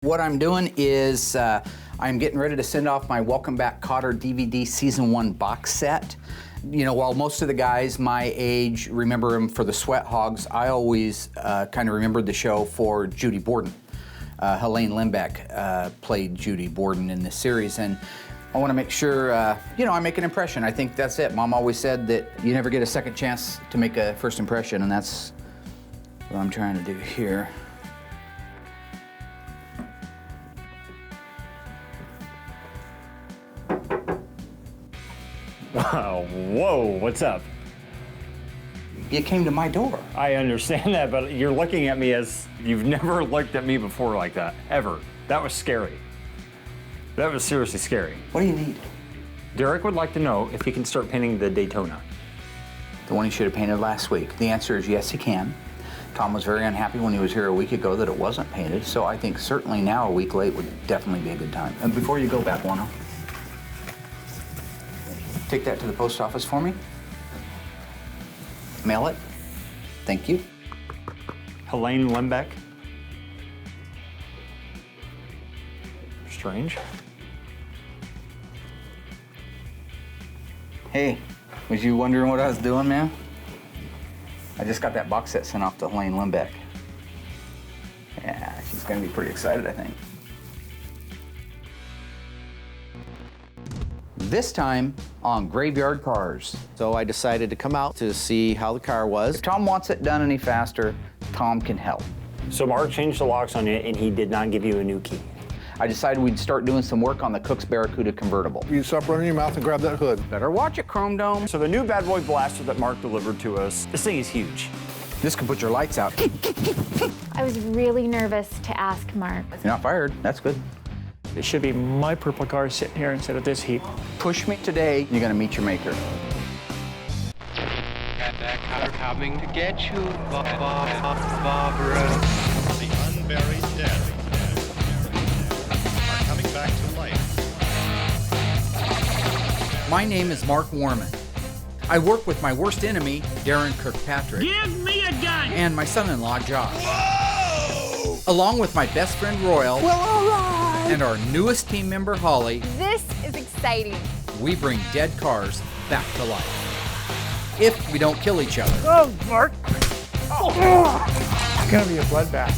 What I'm doing is I'm getting ready to send off my Welcome Back Kotter DVD Season 1 box set. You know, while most of the guys my age remember him for the Sweat Hogs, I always kind of remembered the show for Judy Borden. Helene Limbeck played Judy Borden in this series, and I want to make sure, you know, I make an impression. I think that's it. Mom always said that you never get a second chance to make a first impression, and that's what I'm trying to do here. Wow, whoa, what's up? You came to my door. I understand that, but you're looking at me as you've never looked at me before like that, ever. That was scary. That was seriously scary. What do you need? Derek would like to know if he can start painting the Daytona. The one he should have painted last week. The answer is yes, he can. Tom was very unhappy when he was here a week ago that it wasn't painted, so I think certainly now a week late would definitely be a good time. And before you go back, Wano, take that to the post office for me. Mail it. Thank you. Helene Limbeck. Strange. Hey, was you wondering what I was doing, man? I just got that box set sent off to Helene Limbeck. Yeah, she's gonna be pretty excited, I think. This time on Graveyard Cars. So I decided to come out to see how the car was. If Tom wants it done any faster, Tom can help. So Mark changed the locks on it and he did not give you a new key. I decided we'd start doing some work on the Cook's Barracuda convertible. You stop running your mouth and grab that hood. Better watch it, Chrome Dome. So the new bad boy blaster that Mark delivered to us, this thing is huge. This could put your lights out. I was really nervous to ask Mark. You're not fired, that's good. It should be my purple car sitting here instead of this heap. Push me today, you're gonna meet your maker. Got that car coming to get you, Barbara. The unburied dead are coming back to life. My name is Mark Warman. I work with my worst enemy, Darren Kirkpatrick. Give me a gun! And my son-in-law, Josh. Whoa! Along with my best friend, Royal. Well, all right! And our newest team member, Holley. This is exciting. We bring dead cars back to life. If we don't kill each other. Oh, Mark! Oh. It's gonna be a bloodbath.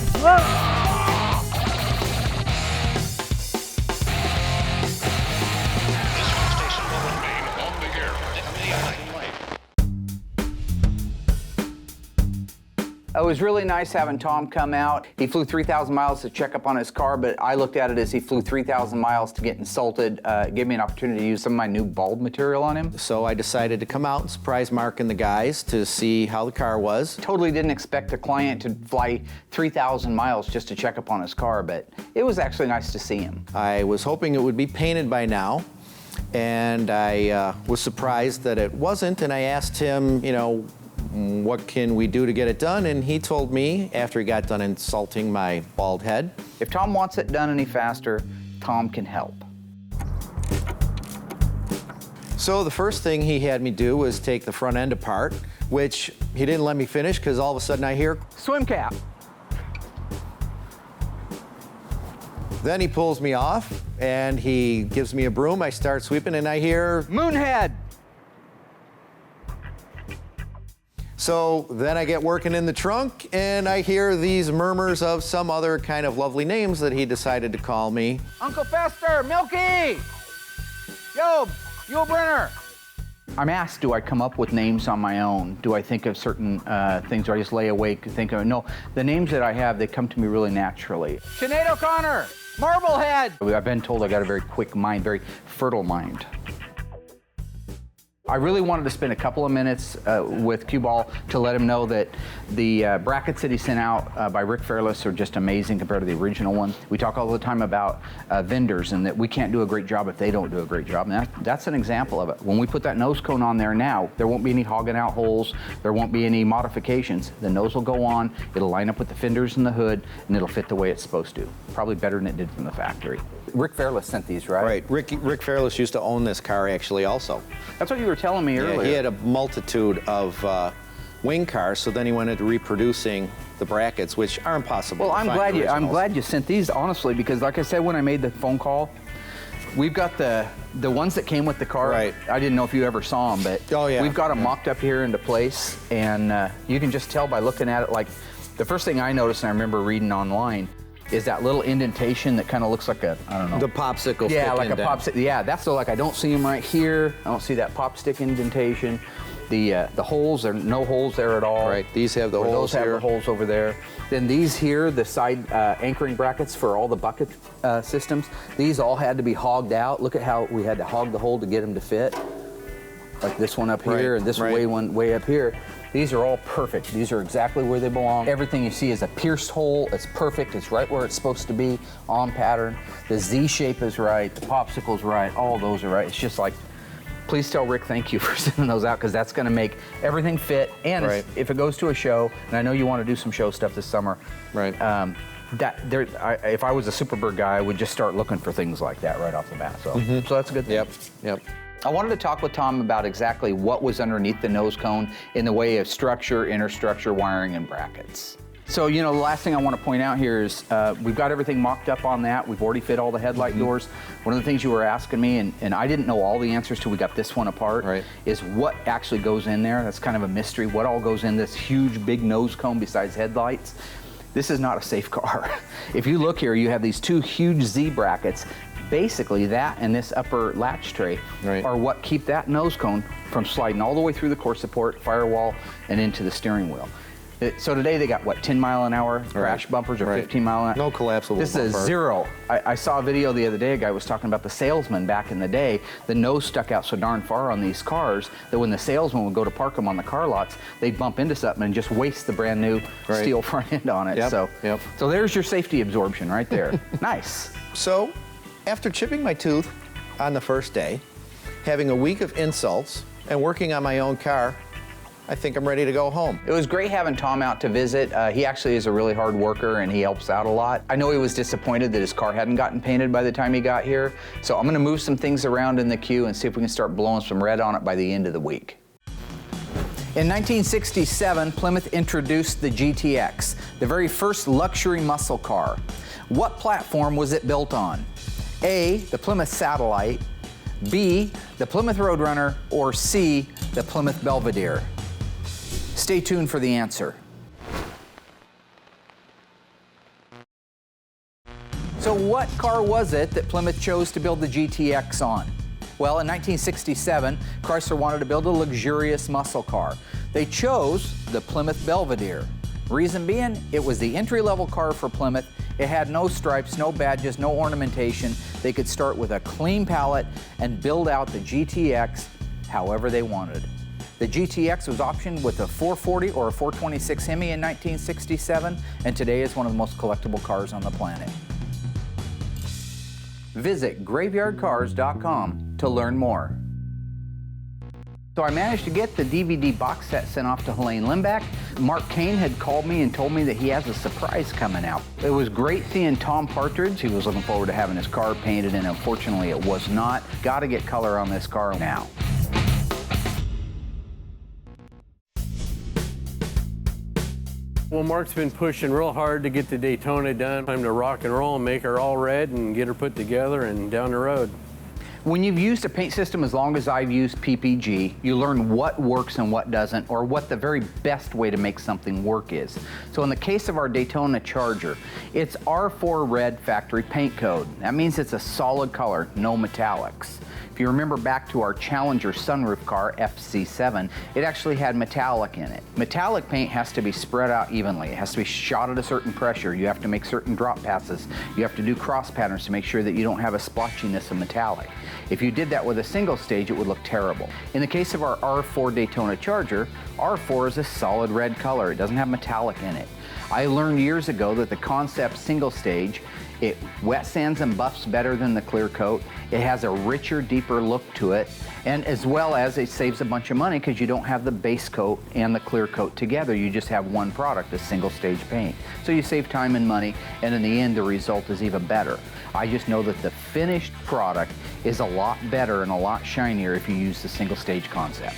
It was really nice having Tom come out. He flew 3,000 miles to check up on his car, but I looked at it as he flew 3,000 miles to get insulted. It gave me an opportunity to use some of my new bulb material on him. So I decided to come out and surprise Mark and the guys to see how the car was. Totally didn't expect a client to fly 3,000 miles just to check up on his car, but it was actually nice to see him. I was hoping it would be painted by now, and I was surprised that it wasn't, and I asked him, you know, what can we do to get it done? And he told me, after he got done insulting my bald head, if Tom wants it done any faster, Tom can help. So the first thing he had me do was take the front end apart, which he didn't let me finish because all of a sudden I hear, swim cap. Then he pulls me off and he gives me a broom. I start sweeping and I hear, moonhead. So then I get working in the trunk and I hear these murmurs of some other kind of lovely names that he decided to call me. Uncle Fester, Milky, Job, Yul Brenner. I'm asked, do I come up with names on my own? Do I think of certain things, or I just lay awake and think of it? No, the names that I have, they come to me really naturally. Sinead O'Connor, Marblehead. I've been told I got a very quick mind, very fertile mind. I really wanted to spend a couple of minutes with Cue Ball to let him know that the brackets that he sent out by Rick Fairless are just amazing compared to the original one. We talk all the time about vendors and that we can't do a great job if they don't do a great job. And that's an example of it. When we put that nose cone on there now, there won't be any hogging out holes, there won't be any modifications. The nose will go on, it'll line up with the fenders and the hood, and it'll fit the way it's supposed to. Probably better than it did from the factory. Rick Fairless sent these, right? Right. Rick Fairless used to own this car actually also. That's what you were telling me earlier. Yeah, he had a multitude of wing cars, so then he went into reproducing the brackets, which are impossible. Well, to I'm find glad originals. I'm glad you sent these, honestly, because like I said when I made the phone call, we've got the ones that came with the car. Right. I didn't know if you ever saw them, but Oh, yeah. we've got them mocked up here into place, and you can just tell by looking at it. Like the first thing I noticed, and I remember reading online, is that little indentation that kind of looks like a, I don't know. The popsicle Yeah, stick like indent. a pop stick. Yeah, that's so like I don't see them right here. I don't see that pop stick indentation. The holes, there are no holes there at all. Right, these have the Or holes those have here. the holes over there. Then these here, the side anchoring brackets for all the bucket systems, these all had to be hogged out. Look at how we had to hog the hole to get them to fit. Like this one up here Right, and this right. one way up here. These are all perfect. These are exactly where they belong. Everything you see is a pierced hole. It's perfect. It's right where it's supposed to be, on pattern. The Z shape is right. The popsicle's right. All those are right. It's just like, please tell Rick thank you for sending those out, because that's going to make everything fit. And Right. if it goes to a show, and I know you want to do some show stuff this summer, Right. if I was a Superbird guy, I would just start looking for things like that right off the bat. So, so that's a good thing. Yep, yep. I wanted to talk with Tom about exactly what was underneath the nose cone in the way of structure, inner structure, wiring, and brackets. So, you know, the last thing I want to point out here is we've got everything mocked up on that. We've already fit all the headlight doors. One of the things you were asking me, and I didn't know all the answers till we got this one apart, Right. is what actually goes in there. That's kind of a mystery. What all goes in this huge, big nose cone besides headlights? This is not a safe car. If you look here, you have these two huge Z brackets. Basically, that and this upper latch tray Right. are what keep that nose cone from sliding all the way through the core support, firewall, and into the steering wheel. So today they got, what, 10-mile-an-hour crash bumpers or Right. 15-mile-an-hour? No collapsible This is bumper. zero. I saw a video the other day, a guy was talking about the salesman back in the day. The nose stuck out so darn far on these cars that when the salesman would go to park them on the car lots, they'd bump into something and just waste the brand new Right. steel front end on it. Yep, So, yep. so there's your safety absorption right there. Nice. So, after chipping my tooth on the first day, having a week of insults, and working on my own car, I think I'm ready to go home. It was great having Tom out to visit. He actually is a really hard worker and he helps out a lot. I know he was disappointed that his car hadn't gotten painted by the time he got here, so I'm gonna move some things around in the queue and see if we can start blowing some red on it by the end of the week. In 1967, Plymouth introduced the GTX, the very first luxury muscle car. What platform was it built on? A, the Plymouth Satellite, B, the Plymouth Roadrunner, or C, the Plymouth Belvedere? Stay tuned for the answer. So what car was it that Plymouth chose to build the GTX on? Well, in 1967, Chrysler wanted to build a luxurious muscle car. They chose the Plymouth Belvedere. Reason being, it was the entry-level car for Plymouth. It had no stripes, no badges, no ornamentation. They could start with a clean palette and build out the GTX however they wanted. The GTX was optioned with a 440 or a 426 Hemi in 1967, and today is one of the most collectible cars on the planet. Visit graveyardcars.com to learn more. So I managed to get the DVD box set sent off to Helene Limbeck. Mark Kane had called me and told me that he has a surprise coming out. It was great seeing Tom Partridge. He was looking forward to having his car painted, and unfortunately it was not. Got to get color on this car now. Well, Mark's been pushing real hard to get the Daytona done. Time to rock and roll and make her all red and get her put together and down the road. When you've used a paint system as long as I've used PPG, you learn what works and what doesn't, or what the very best way to make something work is. So in the case of our Daytona Charger, it's R4 red factory paint code. That means it's a solid color, no metallics. If you remember back to our Challenger sunroof car, FC7, it actually had metallic in it. Metallic paint has to be spread out evenly. It has to be shot at a certain pressure. You have to make certain drop passes. You have to do cross patterns to make sure that you don't have a splotchiness of metallic. If you did that with a single stage, it would look terrible. In the case of our R4 Daytona Charger, R4 is a solid red color. It doesn't have metallic in it. I learned years ago that the Concept single stage, it wet sands and buffs better than the clear coat. It has a richer, deeper look to it, and as well as it saves a bunch of money because you don't have the base coat and the clear coat together. You just have one product, a single stage paint. So you save time and money, and in the end, the result is even better. I just know that the finished product is a lot better and a lot shinier if you use the single stage Concept.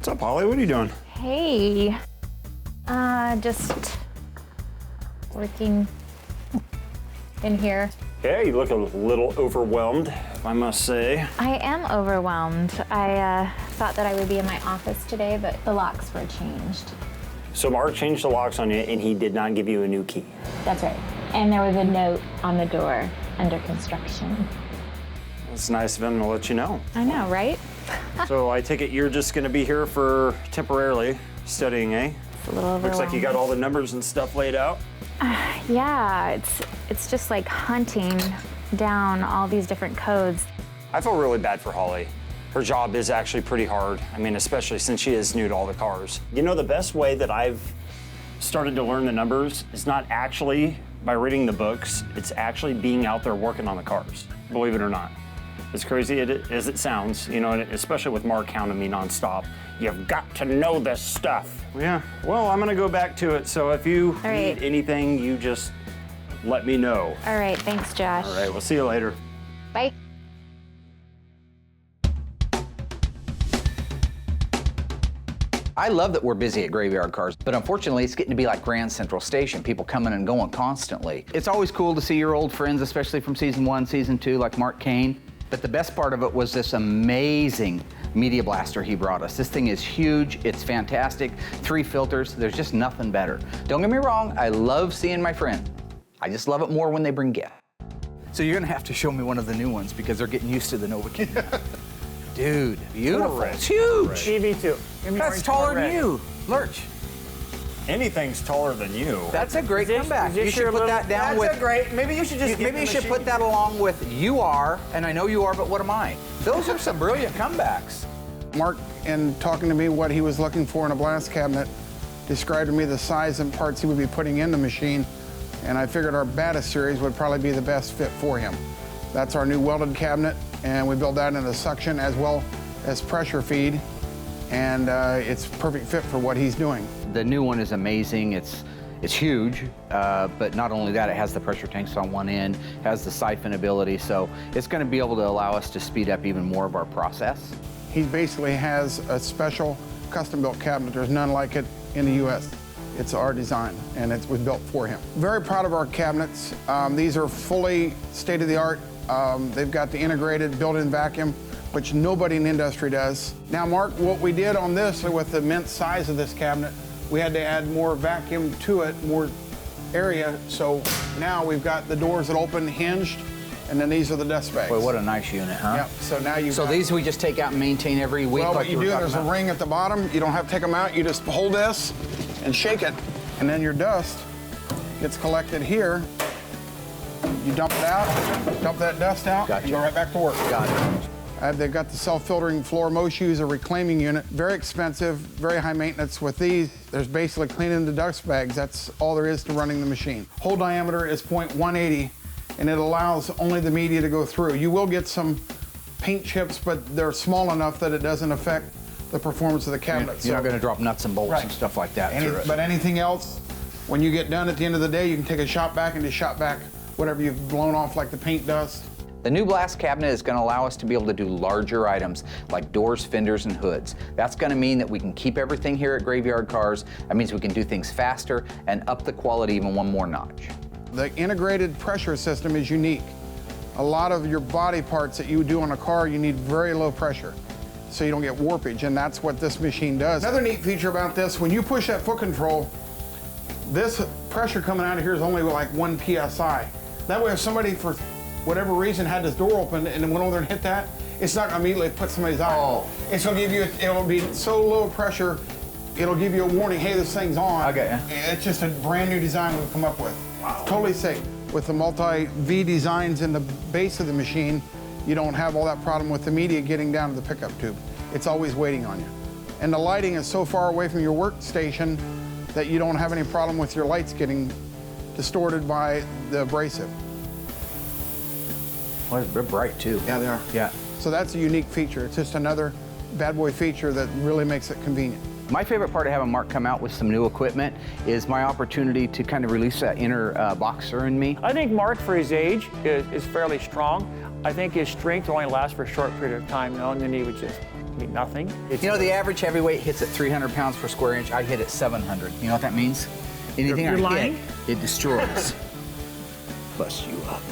What's up, Holley? What are you doing? Hey. Just working in here. Yeah, you look a little overwhelmed, if I must say. I am overwhelmed. I thought that I would be in my office today, but the locks were changed. So Mark changed the locks on you, and he did not give you a new key. That's right. And there was a note on the door, under construction. It's nice of him to let you know. I know, right? So I take it you're just going to be here for temporarily studying, eh? It's a little overwhelming. Looks like you got all the numbers and stuff laid out. Yeah, it's just like hunting down all these different codes. I feel really bad for Holley. Her job is actually pretty hard. I mean, especially since she is new to all the cars. You know, the best way that I've started to learn the numbers is not actually by reading the books, it's actually being out there working on the cars, believe it or not. As crazy as it sounds, you know, and especially with Mark hounding me nonstop, you've got to know this stuff. Yeah, well, I'm gonna go back to it, so if you need anything, you just let me know. All right, thanks, Josh. All right, we'll see you later. Bye. I love that we're busy at Graveyard Cars, but unfortunately it's getting to be like Grand Central Station, people coming and going constantly. It's always cool to see your old friends, especially from season 1, season 2, like Mark Kane. But the best part of it was this amazing media blaster he brought us. This thing is huge, it's fantastic, 3 filters, there's just nothing better. Don't get me wrong, I love seeing my friend. I just love it more when they bring gifts. So you're gonna have to show me one of the new ones because they're getting used to the Nova King. Dude, beautiful, it's huge. EV2. That's taller than you, Lurch. Anything's taller than you. That's a great comeback. You should put that down with. That's a great. Maybe you should just. Maybe you should put that along with "You are," and I know you are, but what am I? Those are some brilliant comebacks. Mark, in talking to me what he was looking for in a blast cabinet, described to me the size and parts he would be putting in the machine, and I figured our Bata series would probably be the best fit for him. That's our new welded cabinet, and we built that into suction as well as pressure feed, and it's a perfect fit for what he's doing. The new one is amazing. It's huge, but not only that, it has the pressure tanks on one end, has the siphon ability, so it's going to be able to allow us to speed up even more of our process. He basically has a special custom-built cabinet. There's none like it in the U.S. It's our design, and it was built for him. Very proud of our cabinets. These are fully state-of-the-art. They've got the integrated built-in vacuum, which nobody in the industry does. Now, Mark, what we did on this, with the immense size of this cabinet, we had to add more vacuum to it, more area. So now we've got the doors that open hinged, and then these are the dust bags. Boy, what a nice unit, huh? Yep. So now you. So these we just take out and maintain every week. Well, like what you do, there's a ring at the bottom. You don't have to take them out. You just hold this and shake it, and then your dust gets collected here. You dump it out, dump that dust out, Gotcha. and go right back to work. Got it. They've got the self-filtering floor. Most use a reclaiming unit. Very expensive, very high maintenance. With these, there's basically cleaning the dust bags. That's all there is to running the machine. Hole diameter is .180, and it allows only the media to go through. You will get some paint chips, but they're small enough that it doesn't affect the performance of the cabinet. You're not going to drop nuts and bolts and stuff like that through it. But anything else, when you get done at the end of the day, you can take a shot back and just shot back whatever you've blown off, like the paint dust. The new blast cabinet is going to allow us to be able to do larger items like doors, fenders, and hoods. That's going to mean that we can keep everything here at Graveyard Cars. That means we can do things faster and up the quality even one more notch. The integrated pressure system is unique. A lot of your body parts that you do on a car, you need very low pressure so you don't get warpage, and that's what this machine does. Another neat feature about this, when you push that foot control, this pressure coming out of here is only like 1 PSI. That way if somebody, for whatever reason, had this door open and then went over there and hit that, it's not gonna immediately put somebody's eye. Oh. It's gonna give you, it'll be so low pressure, it'll give you a warning, hey, this thing's on. Okay. It's just a brand new design we've come up with. Wow. Totally safe. With the multi-V designs in the base of the machine, you don't have all that problem with the media getting down to the pickup tube. It's always waiting on you. And the lighting is so far away from your workstation that you don't have any problem with your lights getting distorted by the abrasive. Well, they're bright too. Yeah, they are. Yeah. So that's a unique feature. It's just another bad boy feature that really makes it convenient. My favorite part of having Mark come out with some new equipment is my opportunity to kind of release that inner boxer in me. I think Mark, for his age, is fairly strong. I think his strength only lasts for a short period of time, and then he would just I mean, nothing. You know, the average heavyweight hits at 300 pounds per square inch. I hit at 700. You know what that means? Anything You're I lying? hit, it destroys. Bust you up.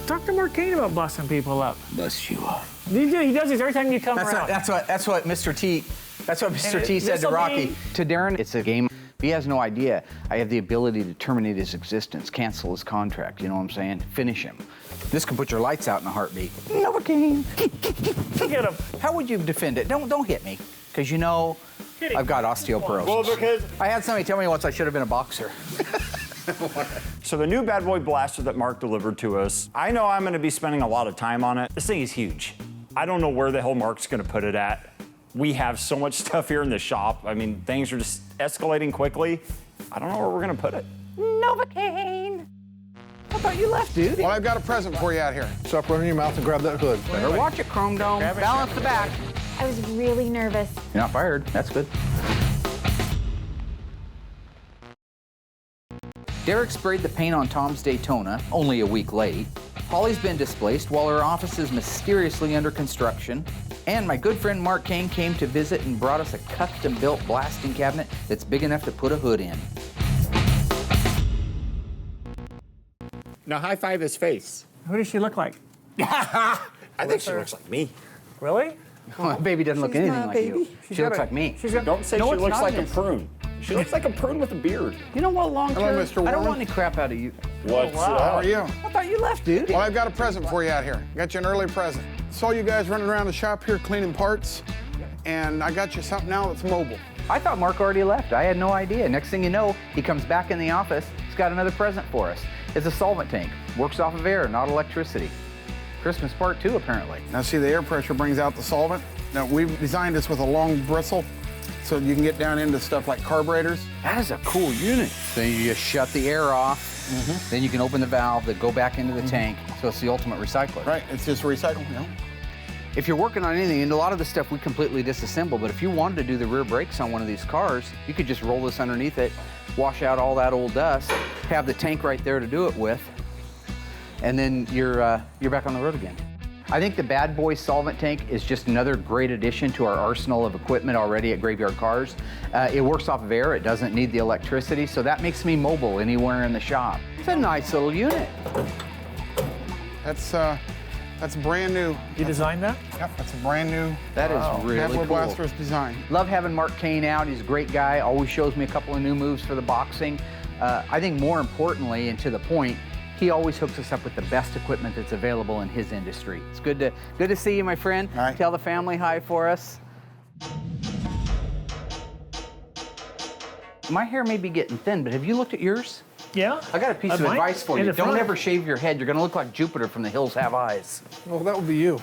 Talk to Mark Kane about busting people up. Bust you up. He does this every time you come around. That's what Mr. T. That's what Mr. T said to this'll Rocky. be- To Darren, it's a game. He has no idea. I have the ability to terminate his existence, cancel his contract. You know what I'm saying? Finish him. This can put your lights out in a heartbeat. Novocaine. Get him. How would you defend it? Don't hit me, because you know I've got osteoporosis. Well, because I had somebody tell me once I should have been a boxer. So the new bad boy blaster that Mark delivered to us, I know I'm gonna be spending a lot of time on it. This thing is huge. I don't know where the hell Mark's gonna put it at. We have so much stuff here in the shop. I mean, things are just escalating quickly. I don't know where we're gonna put it. Novocaine. I thought you left, dude. Well, I've got a present for you out here. Stop running your mouth and grab that hood. Better watch it, Chrome Dome. Balance the back. I was really nervous. You're not fired. That's good. Derek sprayed the paint on Tom's Daytona, only a week late. Holley's been displaced while her office is mysteriously under construction. And my good friend Mark Kane came to visit and brought us a custom-built blasting cabinet that's big enough to put a hood in. Now high five his face. Who does she look like? I think she looks like me. Really? My baby doesn't look anything like you. She looks like me. Don't say No, she it's looks not like a this. prune. She looks like a prune with a beard. You know what, long Hello, term? Mr. I don't Warren. want any crap out of you. What's How are you? I thought you left, dude. Well, I've got a present for you out here. Got you an early present. Saw you guys running around the shop here cleaning parts, and I got you something now that's mobile. I thought Mark already left. I had no idea. Next thing you know, he comes back in the office. He's got another present for us. It's a solvent tank. Works off of air, not electricity. Christmas part 2, apparently. Now see, the air pressure brings out the solvent. Now we've designed this with a long bristle so you can get down into stuff like carburetors. That is a cool unit. Then you just shut the air off. Then you can open the valve that go back into the tank. So it's the ultimate recycler. Right, it's just recycled, you know? If you're working on anything, and a lot of the stuff we completely disassemble, but if you wanted to do the rear brakes on one of these cars, you could just roll this underneath it, wash out all that old dust, have the tank right there to do it with, and then you're back on the road again. I think the Bad Boy Solvent Tank is just another great addition to our arsenal of equipment already at Graveyard Carz. It works off of air, it doesn't need the electricity, so that makes me mobile anywhere in the shop. It's a nice little unit. That's brand new. You designed that? Yep, that's a brand new That is really Bad Boy cool. Blaster's design. Love having Mark Kane out. He's a great guy. Always shows me a couple of new moves for the boxing. I think more importantly, and to the point, he always hooks us up with the best equipment that's available in his industry. It's good to see you, my friend. All right. Tell the family hi for us. My hair may be getting thin, but have you looked at yours? Yeah. I got a piece of Mine? advice for In you. the Don't front? ever shave your head. You're gonna look like Jupiter from The Hills Have Eyes. Well, that would be you.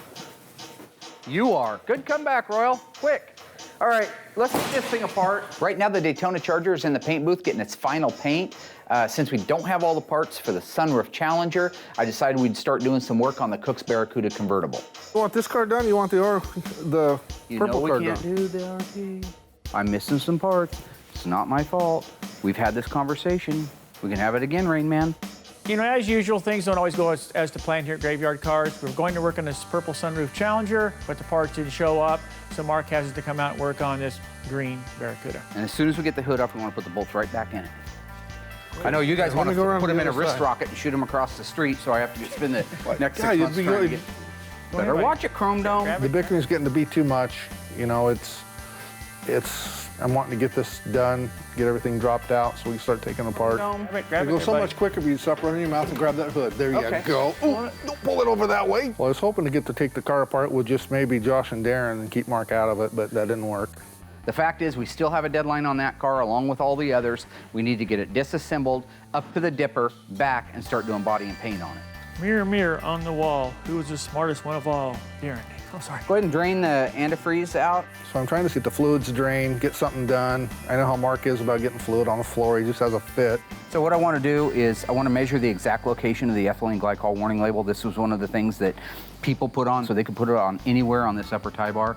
You are. Good comeback, Royal. Quick. All right, let's get this thing apart. Right now, the Daytona Charger is in the paint booth getting its final paint. Since we don't have all the parts for the Sunroof Challenger, I decided we'd start doing some work on the Cook's Barracuda convertible. You want this car done? You want the You purple know car we can't done? do the RP. I'm missing some parts. It's not my fault. We've had this conversation. We can have it again, Rain Man. You know, as usual, things don't always go as to plan here at Graveyard Carz. We're going to work on this purple sunroof Challenger, but the parts didn't show up, so Mark has to come out and work on this green Barracuda. And as soon as we get the hood off, we want to put the bolts right back in it. I know you guys I want wanna to go around put them the in a other wrist side. rocket and shoot them across the street, so I have to spend the next 6 you'd months be trying to good. get... Better watch it, Chrome Dome. The bickering's getting to be too much. You know, it's. I'm wanting to get this done, get everything dropped out, so we can start taking it apart. Grab It goes so much quicker if you stop running your mouth and grab that hood. There you Okay. go. Ooh, don't pull it over that way. Well, I was hoping to get to take the car apart with just maybe Josh and Darren and keep Mark out of it, but that didn't work. The fact is, we still have a deadline on that car, along with all the others. We need to get it disassembled, up to the dipper, back, and start doing body and paint on it. Mirror, mirror on the wall, who is the smartest one of all? Darren. Oh, sorry. Go ahead and drain the antifreeze out. So I'm trying to get the fluids drained, get something done. I know how Mark is about getting fluid on the floor. He just has a fit. So what I want to do is I want to measure the exact location of the ethylene glycol warning label. This was one of the things that people put on, so they could put it on anywhere on this upper tie bar.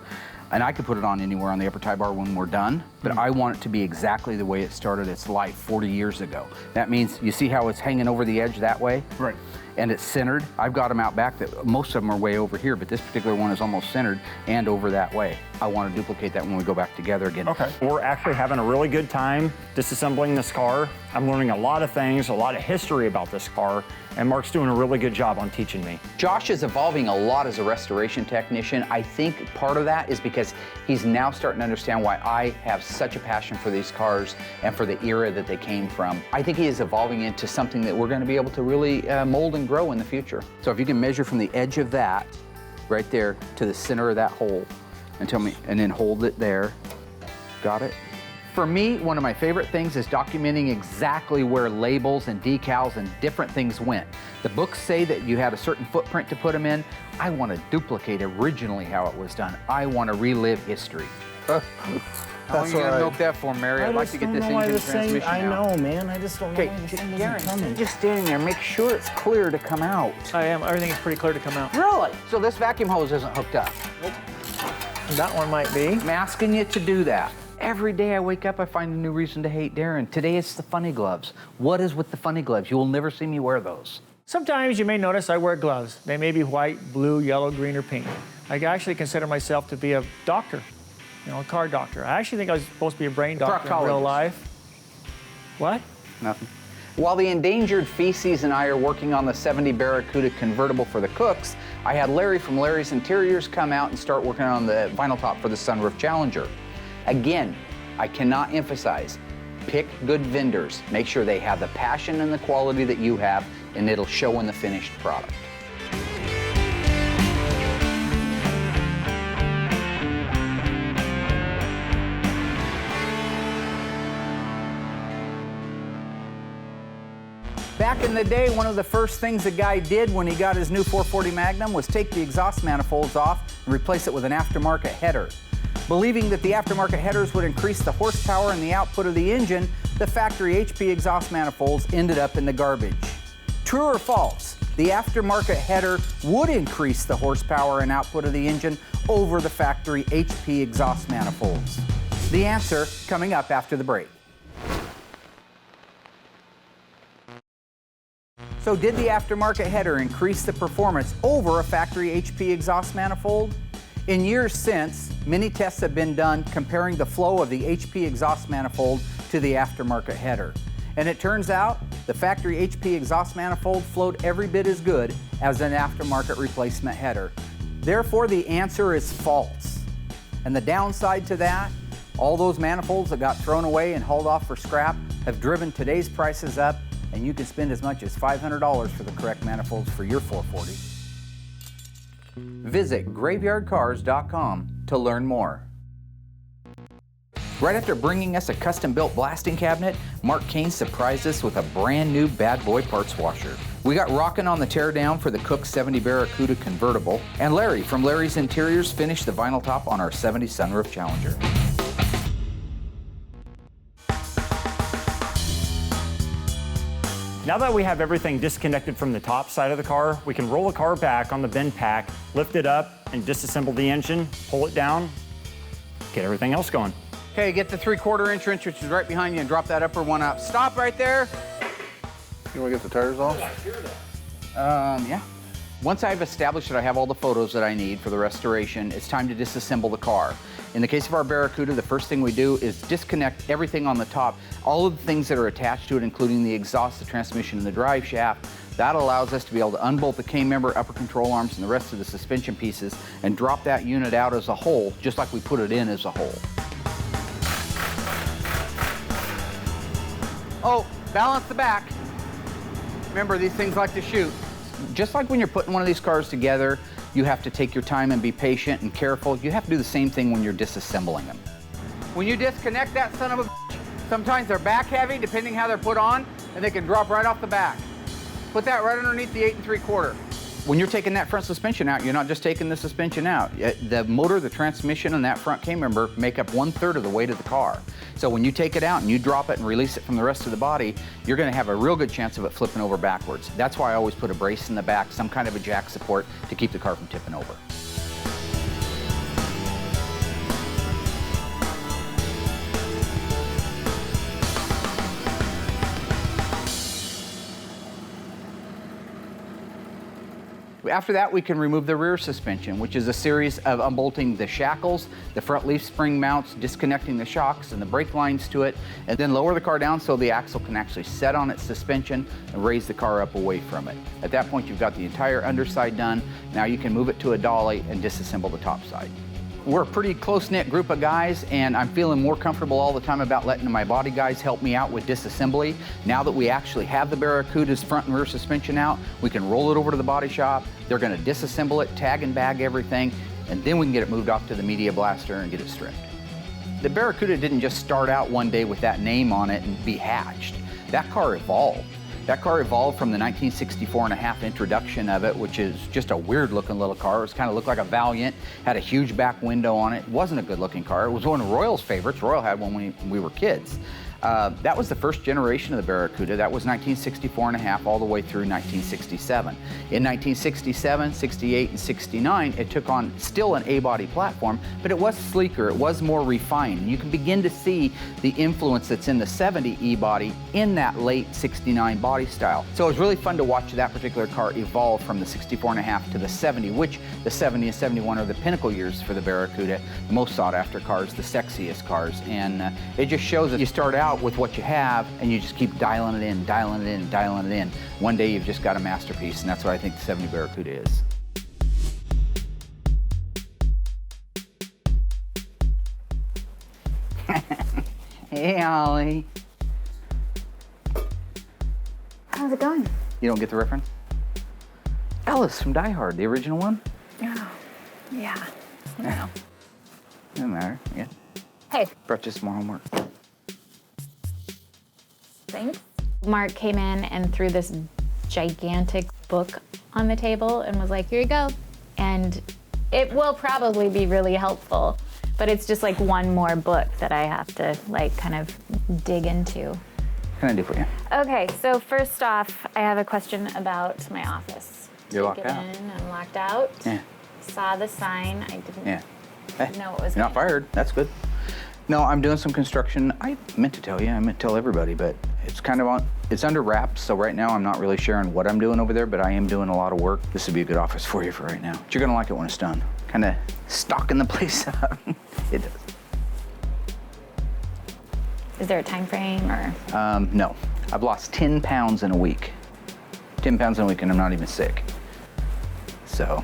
And I could put it on anywhere on the upper tie bar when we're done, but I want it to be exactly the way it started its life 40 years ago. That means, you see how it's hanging over the edge that way? Right. and it's centered. I've got them out back that most of them are way over here, but this particular one is almost centered and over that way. I want to duplicate that when we go back together again. Okay. We're actually having a really good time disassembling this car. I'm learning a lot of things, a lot of history about this car, and Mark's doing a really good job on teaching me. Josh is evolving a lot as a restoration technician. I think part of that is because he's now starting to understand why I have such a passion for these cars and for the era that they came from. I think he is evolving into something that we're going to be able to really mold and grow in the future. So if you can measure from the edge of that right there to the center of that hole and tell me, and then hold it there. Got it? For me, one of my favorite things is documenting exactly where labels and decals and different things went. The books say that you had a certain footprint to put them in. I want to duplicate originally how it was done. I want to relive history. How long are you going to milk that for, Mary? I'd like to get this engine transmission out. I know, man. I just don't know why this thing isn't coming. Just standing there, make sure it's clear to come out. I am. Everything is pretty clear to come out. Really? So this vacuum hose isn't hooked up? Nope. That one might be. I'm asking you to do that. Every day I wake up, I find a new reason to hate Darren. Today it's the funny gloves. What is with the funny gloves? You will never see me wear those. Sometimes you may notice I wear gloves. They may be white, blue, yellow, green, or pink. I actually consider myself to be a doctor, you know, a car doctor. I actually think I was supposed to be a brain doctor in real life. What? Nothing. While the endangered Feces and I are working on the 70 Barracuda convertible for the Cooks, I had Larry from Larry's Interiors come out and start working on the vinyl top for the Sunroof Challenger. Again, I cannot emphasize, pick good vendors. Make sure they have the passion and the quality that you have, and it'll show in the finished product. Back in the day, one of the first things the guy did when he got his new 440 Magnum was take the exhaust manifolds off and replace it with an aftermarket header. Believing that the aftermarket headers would increase the horsepower and the output of the engine, the factory HP exhaust manifolds ended up in the garbage. True or false? The aftermarket header would increase the horsepower and output of the engine over the factory HP exhaust manifolds. The answer coming up after the break. So did the aftermarket header increase the performance over a factory HP exhaust manifold? In years since, many tests have been done comparing the flow of the HP exhaust manifold to the aftermarket header. And it turns out the factory HP exhaust manifold flowed every bit as good as an aftermarket replacement header. Therefore, the answer is false. And the downside to that, all those manifolds that got thrown away and hauled off for scrap have driven today's prices up, and you can spend as much as $500 for the correct manifolds for your 440. Visit graveyardcars.com to learn more. Right after bringing us a custom-built blasting cabinet, Mark Kane surprised us with a brand new bad boy parts washer. We got rocking on the teardown for the Cook 70 Barracuda convertible, and Larry from Larry's Interiors finished the vinyl top on our 70 Sunroof Challenger. Now that we have everything disconnected from the top side of the car, we can roll the car back on the bend pack, lift it up, and disassemble the engine, pull it down, get everything else going. Okay, get the 3/4 inch wrench, which is right behind you, and drop that upper one up. Stop right there. You want to get the tires off? Yeah. Once I've established that I have all the photos that I need for the restoration, it's time to disassemble the car. In the case of our Barracuda, the first thing we do is disconnect everything on the top, all of the things that are attached to it, including the exhaust, the transmission, and the drive shaft. That allows us to be able to unbolt the K-member, upper control arms, and the rest of the suspension pieces, and drop that unit out as a whole, just like we put it in as a whole. Oh, balance the back. Remember, these things like to shoot. Just like when you're putting one of these cars together, you have to take your time and be patient and careful. You have to do the same thing when you're disassembling them. When you disconnect that son of a bitch, sometimes they're back heavy, depending how they're put on, and they can drop right off the back. Put that right underneath the 8 3/4. When you're taking that front suspension out, you're not just taking the suspension out. The motor, the transmission, and that front K-member make up 1/3 of the weight of the car. So when you take it out and you drop it and release it from the rest of the body, you're going to have a real good chance of it flipping over backwards. That's why I always put a brace in the back, some kind of a jack support to keep the car from tipping over. After that, we can remove the rear suspension, which is a series of unbolting the shackles, the front leaf spring mounts, disconnecting the shocks and the brake lines to it, and then lower the car down so the axle can actually set on its suspension and raise the car up away from it. At that point, you've got the entire underside done. Now you can move it to a dolly and disassemble the top side. We're a pretty close-knit group of guys, and I'm feeling more comfortable all the time about letting my body guys help me out with disassembly. Now that we actually have the Barracuda's front and rear suspension out, we can roll it over to the body shop. They're gonna disassemble it, tag and bag everything, and then we can get it moved off to the media blaster and get it stripped. The Barracuda didn't just start out one day with that name on it and be hatched. That car evolved. That car evolved from the 1964.5 introduction of it, which is just a weird looking little car. It kind of looked like a Valiant, had a huge back window on it. It wasn't a good looking car. It was one of Royal's favorites. Royal had one when we were kids. That was the first generation of the Barracuda. That was 1964.5 all the way through 1967. In 1967, 68, and 69, it took on still an A-body platform, but it was sleeker, it was more refined. And you can begin to see the influence that's in the 70 E-body in that late 69 body style. So it was really fun to watch that particular car evolve from the 64.5 to the 70, which the 70 and 71 are the pinnacle years for the Barracuda, the most sought after cars, the sexiest cars. And it just shows that you start out with what you have and you just keep dialing it in, dialing it in, dialing it in. One day you've just got a masterpiece, and that's what I think the 70 Barracuda is. Hey, Holley. How's it going? You don't get the reference? Ellis from Die Hard, the original one? Oh, yeah. Yeah. Doesn't matter, yeah. Hey. Brought you some more homework. Thanks. Mark came in and threw this gigantic book on the table and was like, here you go. And it will probably be really helpful, but it's just like one more book that I have to like kind of dig into. What can I do for you? Okay, so first off, I have a question about my office. You're locked out? I'm locked out. Yeah. Saw the sign. I didn't know what was You're not fired. That's good. No, I'm doing some construction. I meant to tell you. I meant to tell everybody, but it's kind of it's under wraps. So right now I'm not really sharing what I'm doing over there, but I am doing a lot of work. This would be a good office for you for right now. But you're gonna like it when it's done. Kind of stocking the place up. It does. Is there a time frame or? No. I've lost 10 pounds in a week. 10 pounds in a week, and I'm not even sick. So.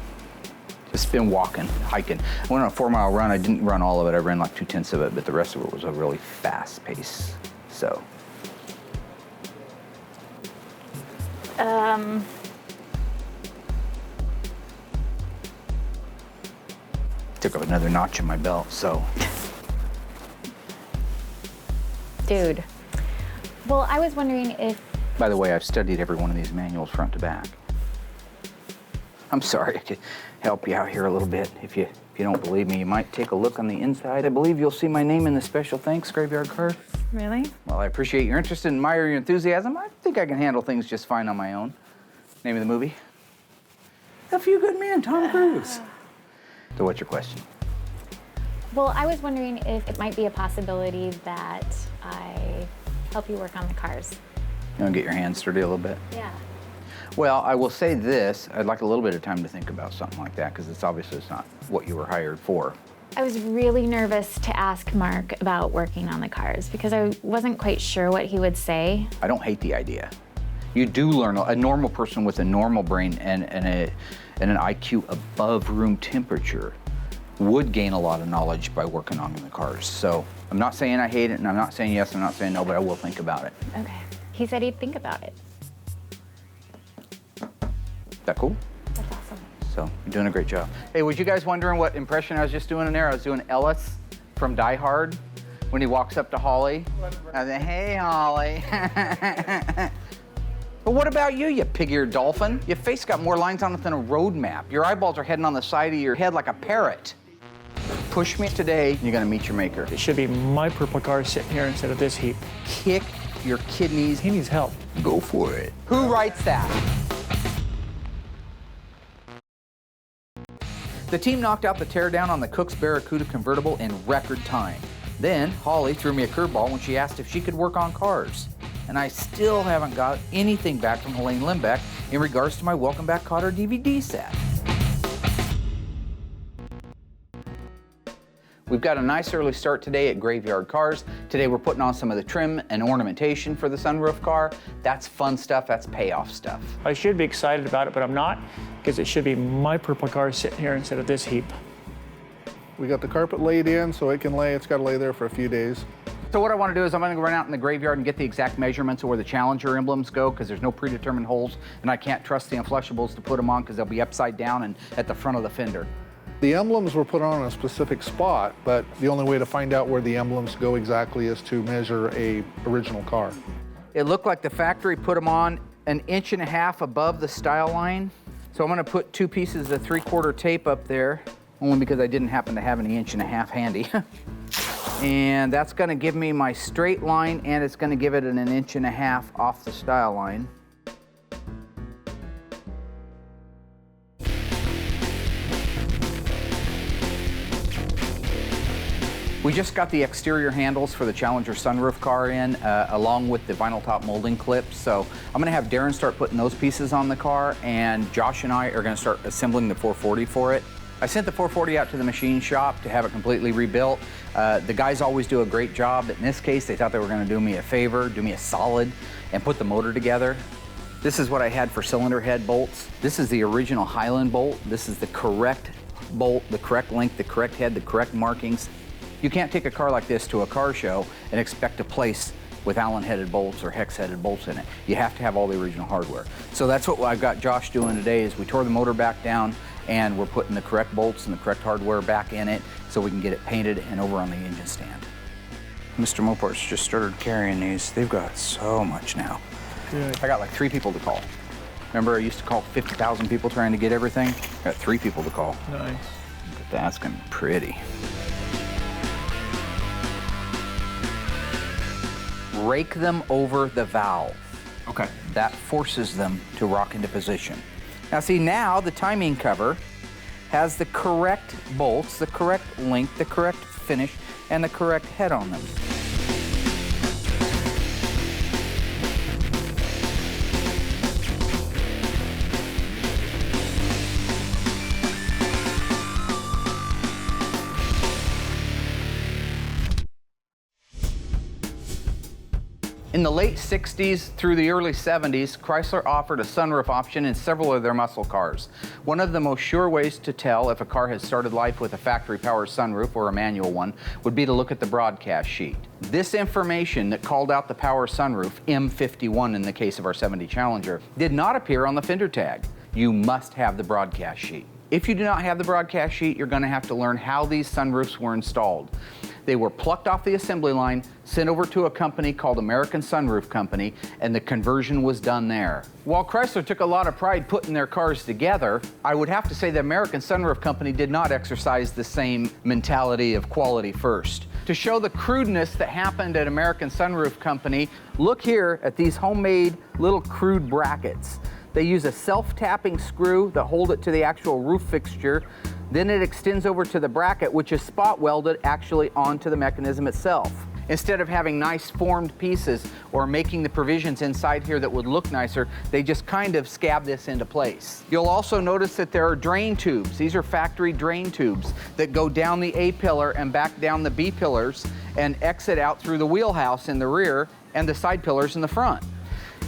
Just been walking, hiking. I went on a 4-mile run. I didn't run all of it. I ran like 2/10 of it, but the rest of it was a really fast pace. So. Took up another notch in my belt, so. Dude. Well, I was wondering if. By the way, I've studied every one of these manuals front to back. I'm sorry, I could help you out here a little bit. If you don't believe me, you might take a look on the inside. I believe you'll see my name in the special thanks graveyard card. Really? Well, I appreciate your interest and admire your enthusiasm. I think I can handle things just fine on my own. Name of the movie? A Few Good Men, Tom Cruise. So what's your question? Well, I was wondering if it might be a possibility that I help you work on the cars. You want to get your hands dirty a little bit? Yeah. Well, I will say this. I'd like a little bit of time to think about something like that, because it's obviously not what you were hired for. I was really nervous to ask Mark about working on the cars because I wasn't quite sure what he would say. I don't hate the idea. You do learn. A normal person with a normal brain and an IQ above room temperature would gain a lot of knowledge by working on the cars. So I'm not saying I hate it, and I'm not saying yes, I'm not saying no, but I will think about it. Okay. He said he'd think about it. Is that cool? That's awesome. So you're doing a great job. Hey, was you guys wondering what impression I was just doing in there? I was doing Ellis from Die Hard when he walks up to Holley. I said, hey, Holley. But what about you, you pig-eared dolphin? Your face got more lines on it than a road map. Your eyeballs are heading on the side of your head like a parrot. Push me today, you're gonna meet your maker. It should be my purple car sitting here instead of this heap. Kick your kidneys. He needs help. Go for it. Who writes that? The team knocked out the teardown on the Cook's Barracuda convertible in record time. Then, Holley threw me a curveball when she asked if she could work on cars. and I still haven't got anything back from Helene Limbeck in regards to my Welcome Back Kotter DVD set. We've got a nice early start today at Graveyard Carz. Today we're putting on some of the trim and ornamentation for the sunroof car. That's fun stuff, that's payoff stuff. I should be excited about it, but I'm not, because it should be my purple car sitting here instead of this heap. We got the carpet laid in so it can lay. It's got to lay there for a few days. So what I want to do is I'm going to run out in the graveyard and get the exact measurements of where the Challenger emblems go, because there's no predetermined holes, and I can't trust the Influshables to put them on because they'll be upside down and at the front of the fender. The emblems were put on a specific spot, but the only way to find out where the emblems go exactly is to measure a original car. It looked like the factory put them on 1.5 inches above the style line. So I'm going to put 2 pieces of 3/4 tape up there, only because I didn't happen to have an 1.5 inches handy. And that's going to give me my straight line, and it's going to give it an 1.5 inches off the style line. We just got the exterior handles for the Challenger sunroof car in, along with the vinyl top molding clips. So I'm gonna have Darren start putting those pieces on the car, and Josh and I are gonna start assembling the 440 for it. I sent the 440 out to the machine shop to have it completely rebuilt. The guys always do a great job. In this case, they thought they were gonna do me a favor, do me a solid, and put the motor together. This is what I had for cylinder head bolts. This is the original Highland bolt. This is the correct bolt, the correct length, the correct head, the correct markings. You can't take a car like this to a car show and expect to place with Allen-headed bolts or hex-headed bolts in it. You have to have all the original hardware. So that's what I've got Josh doing today, is we tore the motor back down and we're putting the correct bolts and the correct hardware back in it so we can get it painted and over on the engine stand. Mr. Mopart's just started carrying these. They've got so much now. Good. I got like 3 people to call. Remember I used to call 50,000 people trying to get everything? I got 3 people to call. Nice. Look at that, that's gonna be pretty. Rake them over the valve. Okay. That forces them to rock into position. Now see, now the timing cover has the correct bolts, the correct length, the correct finish, and the correct head on them. In the late 60s through the early 70s, Chrysler offered a sunroof option in several of their muscle cars. One of the most sure ways to tell if a car has started life with a factory power sunroof or a manual one would be to look at the broadcast sheet. This information that called out the power sunroof, M51 in the case of our 70 Challenger, did not appear on the fender tag. You must have the broadcast sheet. If you do not have the broadcast sheet, you're going to have to learn how these sunroofs were installed. They were plucked off the assembly line, sent over to a company called American Sunroof Company, and the conversion was done there. While Chrysler took a lot of pride putting their cars together, I would have to say the American Sunroof Company did not exercise the same mentality of quality first. To show the crudeness that happened at American Sunroof Company, look here at these homemade little crude brackets. They use a self-tapping screw that hold it to the actual roof fixture. Then it extends over to the bracket, which is spot welded actually onto the mechanism itself. Instead of having nice formed pieces or making the provisions inside here that would look nicer, they just kind of scab this into place. You'll also notice that there are drain tubes. These are factory drain tubes that go down the A pillar and back down the B pillars and exit out through the wheelhouse in the rear and the side pillars in the front.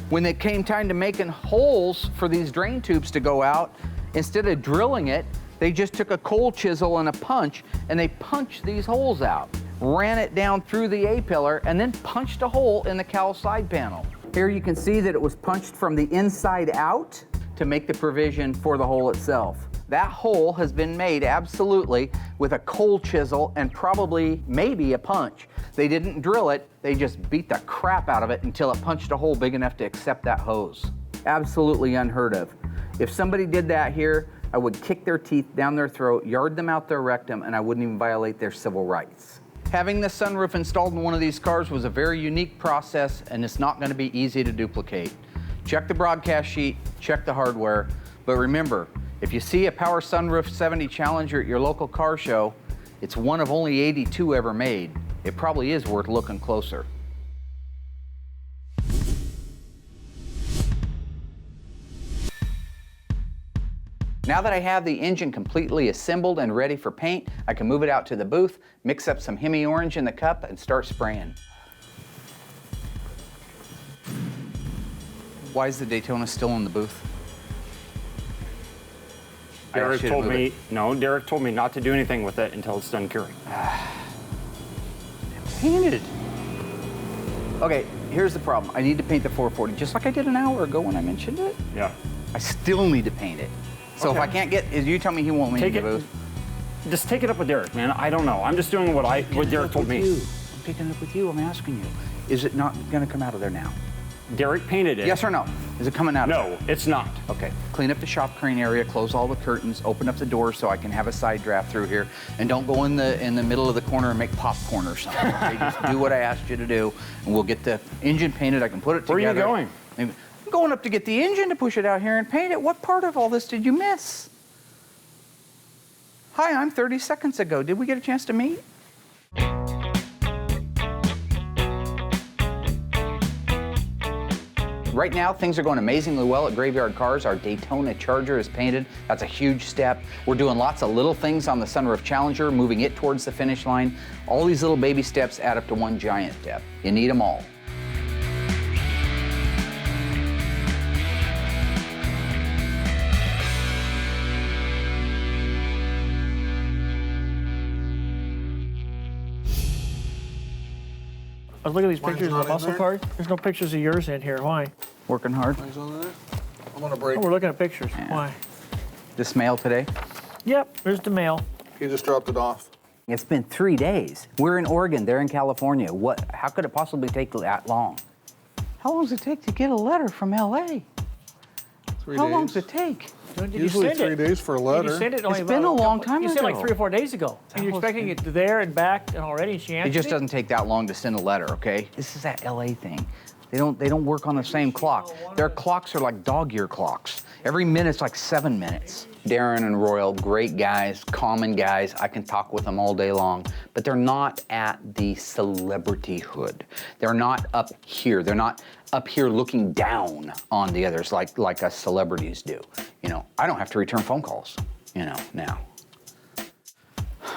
When it came time to making holes for these drain tubes to go out, instead of drilling it, they just took a cold chisel and a punch, and they punched these holes out, ran it down through the A-pillar, and then punched a hole in the cowl side panel. Here you can see that it was punched from the inside out to make the provision for the hole itself. That hole has been made absolutely with a cold chisel and probably maybe a punch. They didn't drill it, they just beat the crap out of it until it punched a hole big enough to accept that hose. Absolutely unheard of. If somebody did that here, I would kick their teeth down their throat, yard them out their rectum, and I wouldn't even violate their civil rights. Having the sunroof installed in one of these cars was a very unique process, and it's not going to be easy to duplicate. Check the broadcast sheet, check the hardware, but remember, if you see a power sunroof 70 Challenger at your local car show, it's one of only 82 ever made. It probably is worth looking closer. Now that I have the engine completely assembled and ready for paint, I can move it out to the booth, mix up some Hemi Orange in the cup, and start spraying. Why is the Daytona still in the booth? Derek told me, Derek told me not to do anything with it until it's done curing. Painted. Okay, here's the problem. I need to paint the 440, just like I did an hour ago when I mentioned it. Yeah. I still need to paint it. So if I can't get, you tell me he won't make the booth. Just take it up with Derek, man. I don't know. I'm just doing what Derek told me. I'm picking it up with you. I'm asking you. Is it not going to come out of there now? Derek painted it. Yes or no? Is it coming out? No, it's not. Okay. Clean up the shop crane area, close all the curtains, open up the door so I can have a side draft through here, and don't go in the middle of the corner and make popcorn or something. Okay? Just do what I asked you to do, and we'll get the engine painted. I can put it together. Where are you going? I'm going up to get the engine to push it out here and paint it. What part of all this did you miss? Hi, I'm 30 seconds ago. Did we get a chance to meet? Right now, things are going amazingly well at Graveyard Carz. Our Daytona Charger is painted. That's a huge step. We're doing lots of little things on the Sunroof Challenger, moving it towards the finish line. All these little baby steps add up to one giant step. You need them all. I was looking at these pictures of the muscle cars. There's no pictures of yours in here. Why? Working hard. I'm on a break. Oh, we're looking at pictures. Yeah. Why? This mail today? Yep, there's the mail. He just dropped it off. It's been 3 days. We're in Oregon, they're in California. How could it possibly take that long? How long does it take to get a letter from LA? 3 days. How long does it take? When did Usually you send 3 days for a letter. You sent it It's been a long time You ago. sent it like 3 or 4 days ago. And you're expecting it there and back and already, and she answered It just doesn't take that long to send a letter, okay? This is that LA thing. They don't work on the same clock. Their clocks are like dog ear clocks. Every minute's like 7 minutes. Darren and Royal, great guys, common guys. I can talk with them all day long, but they're not at the celebrityhood. They're not up here. They're not up here looking down on the others like us celebrities do. You know, I don't have to return phone calls, you know, now.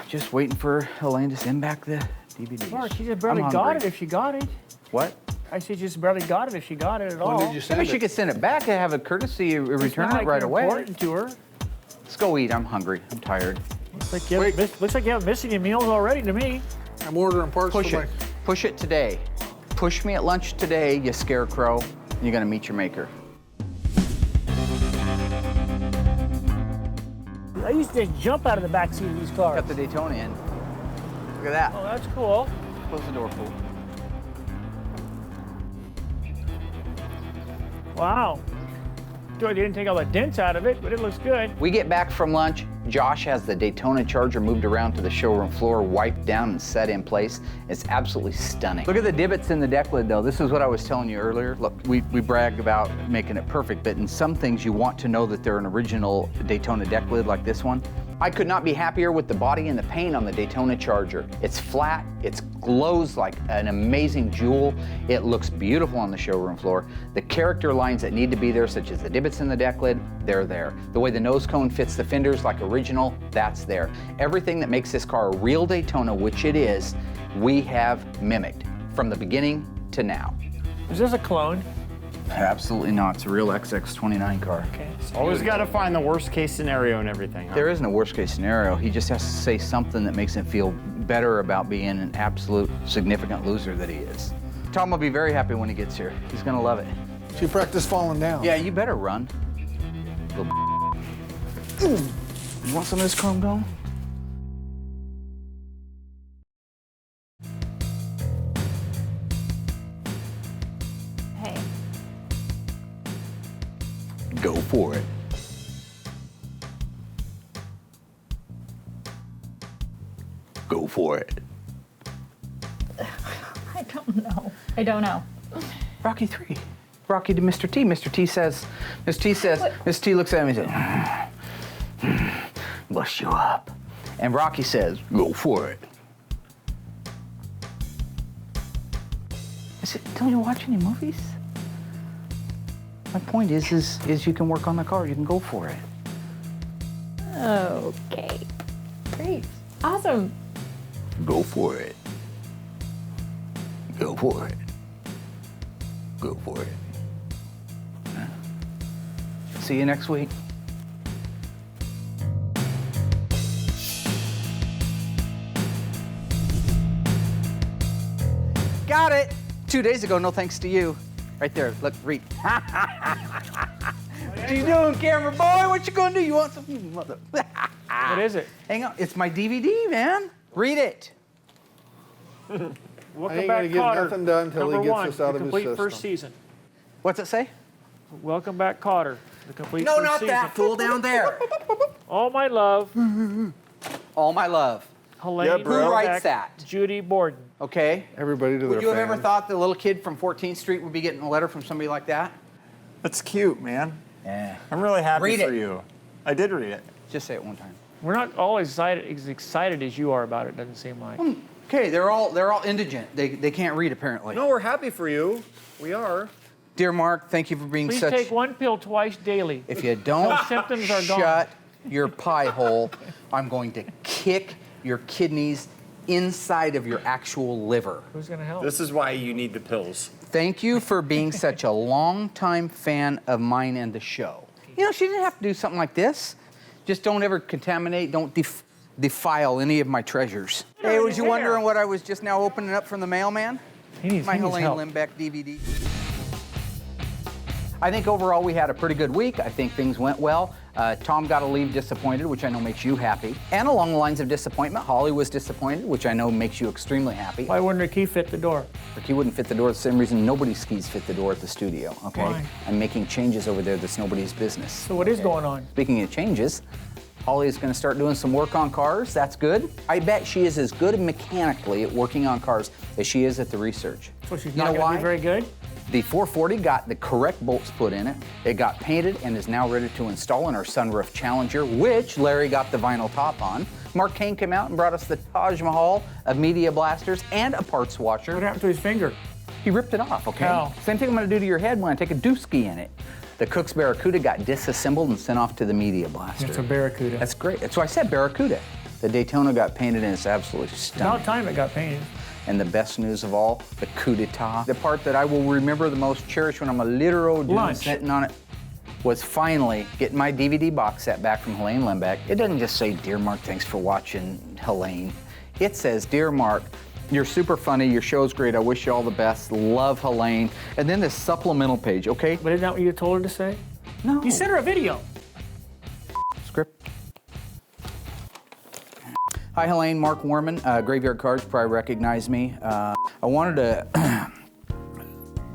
Just waiting for Elaine to send back the DVDs. Mark, she just barely got it if she got it. What? I said she just barely got it if she got it at all. When did you send Maybe it? she could send it back and have a courtesy return it right away. Important to her. Let's go eat. I'm hungry. I'm tired. Looks like you have missing your meals already to me. I'm ordering parts Push for it. Push it today. Push me at lunch today, you scarecrow. You're gonna meet your maker. I used to just jump out of the back seat of these cars. Got the Daytona in. Look at that. Oh, that's cool. Close the door, fool. Wow. They didn't take all the dents out of it, but it looks good. We get back from lunch. Josh has the Daytona Charger moved around to the showroom floor, wiped down and set in place. It's absolutely stunning. Look at the divots in the deck lid though. This is what I was telling you earlier. Look, we brag about making it perfect, but in some things you want to know that they're an original Daytona deck lid like this one. I could not be happier with the body and the paint on the Daytona Charger. It's flat, it glows like an amazing jewel. It looks beautiful on the showroom floor. The character lines that need to be there, such as the divots in the deck lid, they're there. The way the nose cone fits the fenders like original, that's there. Everything that makes this car a real Daytona, which it is, we have mimicked from the beginning to now. Is this a clone? Absolutely not. It's a real XX29 car. Okay. Always got to find the worst case scenario and everything. Huh? There isn't a worst case scenario. He just has to say something that makes him feel better about being an absolute significant loser that he is. Tom will be very happy when he gets here. He's gonna love it. She practiced falling down. Yeah, you better run. You want some of this chrome dome? Hey, Go for it. Go for it. I don't know. I don't know. Rocky 3. Rocky to Mr. T. Mr. T says, Miss T looks at me and says, bust you up. And Rocky says, go for it. I said, don't you watch any movies? My point is you can work on the car, you can go for it. Okay. Great. Awesome. Go for it. Go for it. Go for it. Huh? See you next week. Got it. 2 days ago, no thanks to you. Right there, look, read. What you doing, camera boy? What you gonna do? You want some? Mother. What is it? Hang on, it's my DVD, man. Read it. Welcome I ain't back, gonna get Cotter. nothing done till he Number gets one, us out the of his complete system. first season. What's it say? Welcome back, Cotter. The complete No, first not season. that fool down there. All my love, All my love. Helene. bro. Who writes Beck, that? Judy Borden. Okay. Everybody to their Would you have ever fans. thought the little kid from 14th Street would be getting a letter from somebody like that? That's cute, man. Yeah. I'm really happy Read for it. you. I did read it. Just say it one time. We're not all as excited as you are about it, doesn't seem like. Okay, they're all indigent. They can't read apparently. No, we're happy for you. We are. Dear Mark, thank you for being Please such. take one pill twice daily. If you don't Those symptoms are gone. shut your pie hole, I'm going to kick your kidneys inside of your actual liver. Who's going to help? This is why you need the pills. Thank you for being such a longtime fan of mine and the show. You know, she didn't have to do something like this. Just don't ever contaminate, don't defile any of my treasures. Hey, was you wondering what I was just now opening up from the mailman? He needs My Helene help. Limbeck DVD. I think overall we had a pretty good week. I think things went well. Tom got to leave disappointed, which I know makes you happy. And along the lines of disappointment, Holley was disappointed, which I know makes you extremely happy. Why wouldn't her key fit the door? The key wouldn't fit the door the same reason nobody's keys fit the door at the studio, okay? Why? I'm making changes over there that's nobody's business. So what is going on? Speaking of changes, Holley is going to start doing some work on cars. That's good. I bet she is as good mechanically at working on cars as she is at the research. So she's You not know going to why? be very good? The 440 got the correct bolts put in it. It got painted and is now ready to install in our sunroof Challenger, which Larry got the vinyl top on. Mark Kane came out and brought us the Taj Mahal of media blasters and a parts washer. What happened to his finger? He ripped it off, okay? How? Same thing I'm gonna do to your head when I take a dooski in it. The Cook's Barracuda got disassembled and sent off to the media blaster. It's a Barracuda. That's great. That's why I said Barracuda. The Daytona got painted and it's absolutely stunning. About time it got painted. And the best news of all, the coup d'etat. The part that I will remember the most, cherish when I'm a little old dude Lunch. sitting on it, was finally getting my DVD box set back from Helene Limbeck. It doesn't just say, Dear Mark, thanks for watching, Helene. It says, Dear Mark, you're super funny, your show's great, I wish you all the best, love Helene. And then this supplemental page, okay? But isn't that what you told her to say? No. You sent her a video. Script. Hi, Helene, Mark Warman, Graveyard Carz, probably recognize me. I wanted to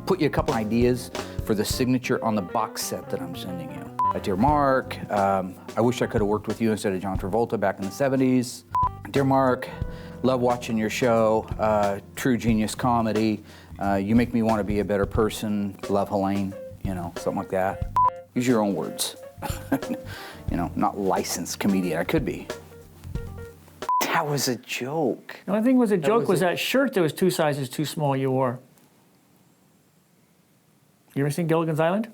put you a couple ideas for the signature on the box set that I'm sending you. Dear Mark, I wish I could have worked with you instead of John Travolta back in the 70s. Dear Mark, love watching your show, true genius comedy. You make me want to be a better person, love Helene, you know, something like that. Use your own words. You know, not licensed comedian, I could be. That was a joke. The only thing was a joke was that shirt that was 2 sizes too small you wore. You ever seen Gilligan's Island?